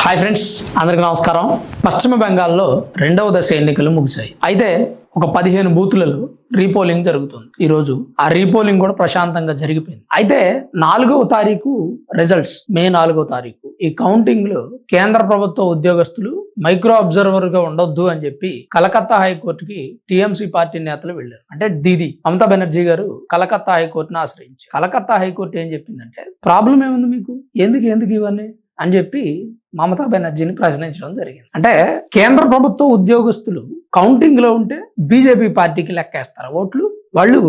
Hi friends, అందరికీ నమస్కారం. పశ్చిమ బెంగాల్లో రెండవ దశ ఎన్నికలు ముగిశాయి. అయితే ఒక 15 బూతులలో రీపోలింగ్ జరుగుతుంది. ఈరోజు ఆ రీపోలింగ్ కూడా ప్రశాంతంగా జరిగిపోయింది. అయితే 4వ తారీఖు రిజల్ట్స్, మే 4వ తారీఖు ఈ కౌంటింగ్ లో కేంద్ర ప్రభుత్వ ఉద్యోగస్తులు మైక్రో అబ్జర్వర్ గా ఉండొద్దు అని చెప్పి కలకత్తా హైకోర్టుకి టీఎంసీ పార్టీ నేతలు వెళ్లారు. అంటే దీది మమతా బెనర్జీ గారు కలకత్తా హైకోర్టును ఆశ్రయించారు. కలకత్తా హైకోర్టు ఏం చెప్పిందంటే, ప్రాబ్లం ఏముంది మీకు, ఎందుకు ఇవన్నీ అని చెప్పి మమతా బెనర్జీని ప్రశ్నించడం జరిగింది. అంటే కేంద్ర ప్రభుత్వ ఉద్యోగస్తులు కౌంటింగ్ లో ఉంటే బీజేపీ పార్టీకి లెక్కేస్తారు ఓట్లు. వాళ్ళు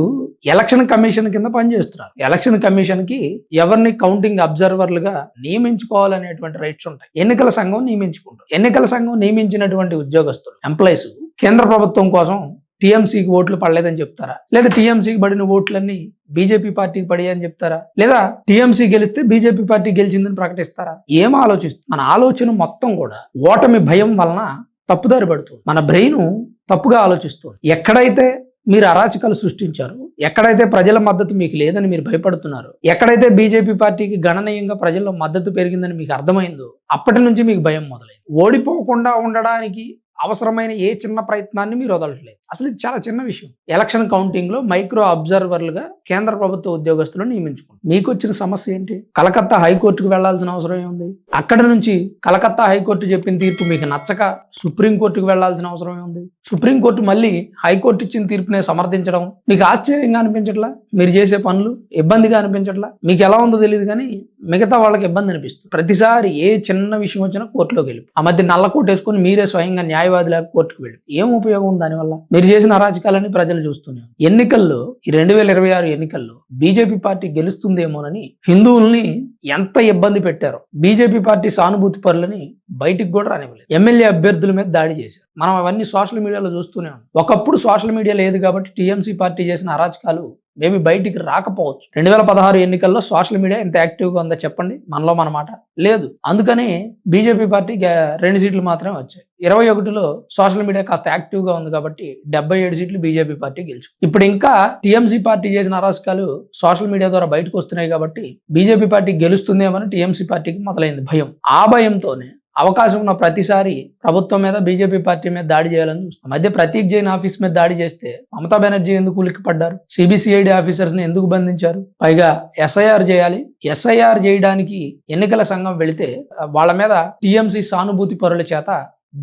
ఎలక్షన్ కమిషన్ కింద పనిచేస్తున్నారు. ఎలక్షన్ కమిషన్ కి ఎవరిని కౌంటింగ్ అబ్జర్వర్లుగా నియమించుకోవాలనేటువంటి రైట్స్ ఉంటాయి. ఎన్నికల సంఘం నియమించుకుంటారు. ఎన్నికల సంఘం నియమించినటువంటి ఉద్యోగస్తులు, ఎంప్లాయీస్ కేంద్ర ప్రభుత్వం కోసం టీఎంసీకి ఓట్లు పడలేదని చెప్తారా, లేదా టీఎంసీకి పడిన ఓట్లన్నీ బీజేపీ పార్టీకి పడాయని చెప్తారా, లేదా టీఎంసీ గెలిస్తే బీజేపీ పార్టీ గెలిచిందని ప్రకటిస్తారా? ఏం ఆలోచిస్తుంది? మన ఆలోచన మొత్తం కూడా ఓటమి భయం వలన తప్పుదారి పడుతుంది. మన బ్రెయిన్ తప్పుగా ఆలోచిస్తుంది. ఎక్కడైతే మీరు అరాచకాలు సృష్టించారు, ఎక్కడైతే ప్రజల మద్దతు మీకు లేదని మీరు భయపడుతున్నారు, ఎక్కడైతే బీజేపీ పార్టీకి గణనీయంగా ప్రజల్లో మద్దతు పెరిగిందని మీకు అర్థమైందో అప్పటి నుంచి మీకు భయం మొదలైంది. ఓడిపోకుండా ఉండడానికి అవసరమైన ఏ చిన్న ప్రయత్నాన్ని మీరు వదలట్లేదు. అసలు ఇది చాలా చిన్న విషయం. ఎలక్షన్ కౌంటింగ్ లో మైక్రో అబ్జర్వర్లుగా కేంద్ర ప్రభుత్వ ఉద్యోగస్తులను నియమించుకోండి. మీకు వచ్చిన సమస్య ఏంటి? కలకత్తా హైకోర్టుకు వెళ్లాల్సిన అవసరం ఏముంది? అక్కడ నుంచి కలకత్తా హైకోర్టు చెప్పిన తీర్పు మీకు నచ్చక సుప్రీంకోర్టుకు వెళ్లాల్సిన అవసరం ఏముంది? సుప్రీంకోర్టు మళ్ళీ హైకోర్టు ఇచ్చిన తీర్పునే సమర్థించడం మీకు ఆశ్చర్యంగా అనిపించట్లా? మీరు చేసే పనులు ఇబ్బందిగా అనిపించట్లా? మీకు ఎలా ఉందో తెలియదు కానీ మిగతా వాళ్ళకి ఇబ్బంది అనిపిస్తుంది. ప్రతిసారి ఏ చిన్న విషయం వచ్చినా కోర్టులోకి వెళ్ళి ఆ మధ్య నల్ల కోట్ వేసుకొని మీరే స్వయంగా న్యాయవాదిలాగా కోర్టుకు వెళ్ళి ఏం ఉపయోగం ఉంది దానివల్ల? మీరు చేసిన అరాచకాలని ప్రజలు చూస్తున్నారు. ఎన్నికల్లో ఈ 2026 ఎన్నికల్లో బీజేపీ పార్టీ గెలుస్తుందేమోనని హిందువుల్ని ఎంత ఇబ్బంది పెట్టారో, బీజేపీ పార్టీ సానుభూతి పరులని బయటికి కూడా రానివ్వలేదు. ఎమ్మెల్యే అభ్యర్థుల మీద దాడి చేశారు. మనం అవన్నీ సోషల్ మీడియాలో చూస్తూనే ఉన్నాం. ఒకప్పుడు సోషల్ మీడియా లేదు కాబట్టి టీఎంసీ పార్టీ చేసిన అరాచకాలు మేబీ బయటికి రాకపోవచ్చు. 2016 ఎన్నికల్లో సోషల్ మీడియా ఎంత యాక్టివ్గా ఉందో చెప్పండి. మనలో మన మాట లేదు. అందుకని బీజేపీ పార్టీకి 2 సీట్లు మాత్రమే వచ్చాయి. 21లో సోషల్ మీడియా కాస్త యాక్టివ్గా ఉంది కాబట్టి 77 సీట్లు బీజేపీ పార్టీ గెలుచు. ఇప్పుడు ఇంకా టీఎంసీ పార్టీ చేసిన అరాచకాలు సోషల్ మీడియా ద్వారా బయటకు వస్తున్నాయి కాబట్టి బీజేపీ పార్టీ గెలుస్తుందేమని టీఎంసీ పార్టీకి మొదలైంది భయం. ఆ భయంతోనే అవకాశం ఉన్న ప్రతిసారి ప్రభుత్వం మీద బీజేపీ పార్టీ మీద దాడి చేయాలని చూస్తాం. మధ్య ప్రతీక్ జైన్ ఆఫీస్ మీద దాడి చేస్తే మమతా బెనర్జీ ఎందుకు ఉలిక్కిపడ్డారు? సిబిసిఐడి ఆఫీసర్స్ ని ఎందుకు బంధించారు? పైగా ఎస్ఐఆర్ చేయాలి. ఎస్ఐఆర్ చేయడానికి ఎన్నికల సంఘం వెళితే వాళ్ళ మీద టీఎంసీ సానుభూతి పరుల చేత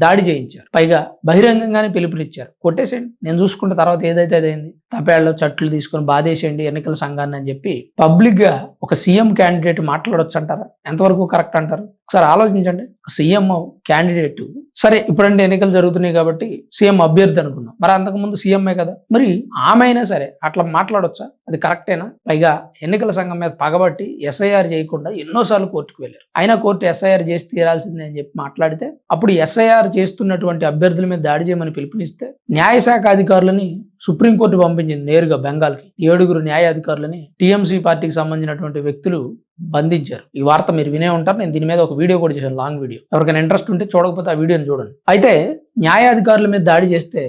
దాడి చేయించారు. పైగా బహిరంగంగానే పిలుపునిచ్చారు, కొట్టేసేయండి, నేను చూసుకుంటే తర్వాత ఏదైతే అదైంది, తపేళ్ళలో చట్లు తీసుకొని బాధేసేయండి ఎన్నికల సంఘాన్ని అని చెప్పి పబ్లిక్ గా ఒక సీఎం క్యాండిడేట్ మాట్లాడొచ్చు అంటారా? ఎంతవరకు కరెక్ట్ అంటారు? ఒకసారి ఆలోచించండి. సీఎం క్యాండిడేట్ సరే, ఇప్పుడంటే ఎన్నికలు జరుగుతున్నాయి కాబట్టి సీఎం అభ్యర్థి అనుకుందాం. మరి అంతకుముందు సీఎంఏ కదా, మరి ఆమె అయినా సరే అట్లా మాట్లాడొచ్చా? అది కరెక్టేనా? పైగా ఎన్నికల సంఘం మీద పగబట్టి ఎస్ఐఆర్ చేయకుండా ఎన్నోసార్లు కోర్టుకు వెళ్ళారు. అయినా కోర్టు ఎస్ఐఆర్ చేసి తీరాల్సిందే అని చెప్పి మాట్లాడితే అప్పుడు ఎస్ఐఆర్ చేస్తున్నటువంటి అభ్యర్థుల మీద దాడి చేయమని పిలుపునిస్తే న్యాయశాఖ అధికారులని సుప్రీంకోర్టు పంపించింది నేరుగా బెంగాల్కి. 7 న్యాయాధికారులని టీఎంసీ పార్టీకి సంబంధించినటువంటి వ్యక్తులు బంధించారు. ఈ వార్త మీరు వినే ఉంటారు. నేను దీని మీద ఒక వీడియో కూడా చేశాను, లాంగ్ వీడియో. ఎవరికైనా ఇంట్రెస్ట్ ఉంటే చూడకపోతే ఆ వీడియోని చూడండి. అయితే న్యాయాధికారుల మీద దాడి చేస్తే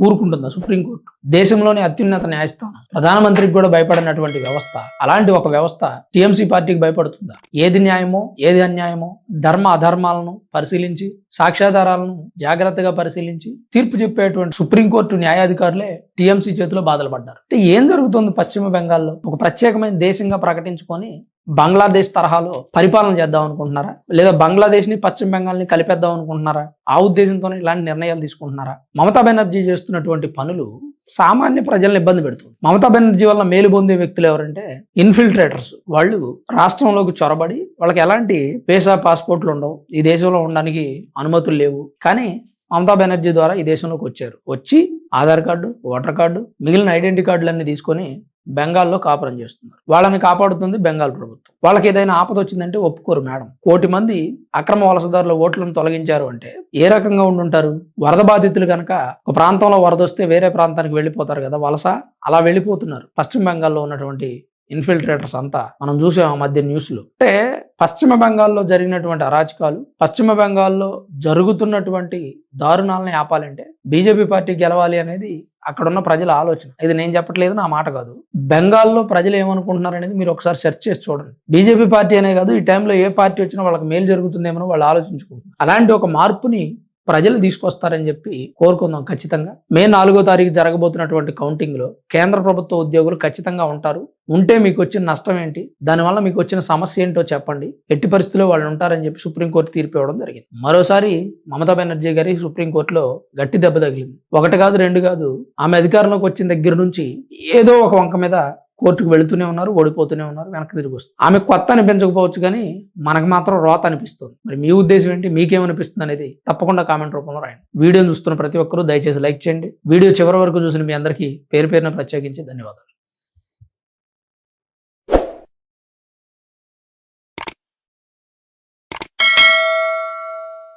ఊరుకుంటుందా సుప్రీంకోర్టు? దేశంలోని అత్యున్నత న్యాయస్థానం, ప్రధానమంత్రికి కూడా భయపడినటువంటి వ్యవస్థ, అలాంటి ఒక వ్యవస్థ టీఎంసీ పార్టీకి భయపడుతుందా? ఏది న్యాయమో ఏది అన్యాయమో ధర్మ అధర్మాలను పరిశీలించి సాక్ష్యాధారాలను జాగ్రత్తగా పరిశీలించి తీర్పు చెప్పేటువంటి సుప్రీంకోర్టు న్యాయాధికారులే టీఎంసీ చేతిలో బాధలు పడ్డారు. అంటే ఏం జరుగుతుంది పశ్చిమ బెంగాల్లో? ఒక ప్రత్యేకమైన దేశంగా ప్రకటించుకొని బంగ్లాదేశ్ తరహాలో పరిపాలన చేద్దాం అనుకుంటున్నారా? లేదా బంగ్లాదేశ్ ని పశ్చిమ బెంగాల్ని కలిపేద్దాం అనుకుంటున్నారా? ఆ ఉద్దేశంతోనే ఇలాంటి నిర్ణయాలు తీసుకుంటున్నారా? మమతా బెనర్జీ చేస్తున్నటువంటి పనులు సామాన్య ప్రజలను ఇబ్బంది పెడుతుంది. మమతా బెనర్జీ వల్ల మేలు పొందే వ్యక్తులు ఎవరంటే ఇన్ఫిల్ట్రేటర్స్. వాళ్ళు రాష్ట్రంలోకి చొరబడి, వాళ్ళకి ఎలాంటి వీసా పాస్పోర్ట్లు ఉండవు, ఈ దేశంలో ఉండడానికి అనుమతులు లేవు, కానీ మమతా బెనర్జీ ద్వారా ఈ దేశంలోకి వచ్చారు. వచ్చి ఆధార్ కార్డు, ఓటర్ కార్డు, మిగిలిన ఐడెంటిటీ కార్డులన్నీ తీసుకొని బెంగాల్లో కాపురం చేస్తున్నారు. వాళ్ళని కాపాడుతుంది బెంగాల్ ప్రభుత్వం. వాళ్ళకి ఏదైనా ఆపద వచ్చిందంటే ఒప్పుకోరు మేడం. 1 కోటి మంది అక్రమ వలసదారుల ఓట్లను తొలగించారు అంటే ఏ రకంగా ఉండుంటారు? వరద బాధితులు కనుక ఒక ప్రాంతంలో వరద వస్తే వేరే ప్రాంతానికి వెళ్ళిపోతారు కదా వలస, అలా వెళ్ళిపోతున్నారు పశ్చిమ బెంగాల్లో ఉన్నటువంటి ఇన్ఫిల్ట్రేటర్స్ అంతా మనం చూసాం ఆ మధ్య న్యూస్లో. అంటే పశ్చిమ బెంగాల్లో జరిగినటువంటి అరాచకాలు, పశ్చిమ బెంగాల్లో జరుగుతున్నటువంటి దారుణాలను ఆపాలంటే బీజేపీ పార్టీ గెలవాలి అనేది అక్కడున్న ప్రజల ఆలోచన. ఇది నేను చెప్పట్లేదు, నా మాట కాదు. బెంగాల్లో ప్రజలు ఏమనుకుంటున్నారు అనేది మీరు ఒకసారి సెర్చ్ చేసి చూడండి. బీజేపీ పార్టీ అనే కాదు, ఈ టైంలో ఏ పార్టీ వచ్చినా వాళ్ళకి మేలు జరుగుతుందేమో వాళ్ళు ఆలోచించుకుంటున్నారు. అలాంటి ఒక మార్పుని ప్రజలు తీసుకొస్తారని చెప్పి కోరుకుందాం. ఖచ్చితంగా మే 4వ తారీఖు జరగబోతున్నటువంటి కౌంటింగ్ లో కేంద్ర ప్రభుత్వ ఉద్యోగులు ఖచ్చితంగా ఉంటారు. ఉంటే మీకు వచ్చిన నష్టం ఏంటి, దానివల్ల మీకు వచ్చిన సమస్య ఏంటో చెప్పండి. ఎట్టి పరిస్థితుల్లో వాళ్ళు ఉంటారని చెప్పి సుప్రీంకోర్టు తీర్పు ఇవ్వడం జరిగింది. మరోసారి మమతా బెనర్జీ గారి సుప్రీంకోర్టులో గట్టి దెబ్బ తగిలింది. ఒకటి కాదు, రెండు కాదు. ఆమె అధికారంలోకి వచ్చిన దగ్గర నుంచి ఏదో ఒక వంక మీద కోర్టుకు వెళుతూనే ఉన్నారు, ఓడిపోతూనే ఉన్నారు, వెనక్కి తిరిగి వస్తుంది. ఆమె కొత్త అనిపించకపోవచ్చు కానీ మనకు మాత్రం రోత అనిపిస్తుంది. మరి మీ ఉద్దేశం ఏంటి, మీకేమనిపిస్తుంది అనేది తప్పకుండా కామెంట్ రూపంలో రాయండి. వీడియోని చూస్తున్న ప్రతి ఒక్కరూ దయచేసి లైక్ చేయండి. వీడియో చివరి వరకు చూసిన మీ అందరికీ పేరు పేరున ప్రత్యేకించి ధన్యవాదాలు.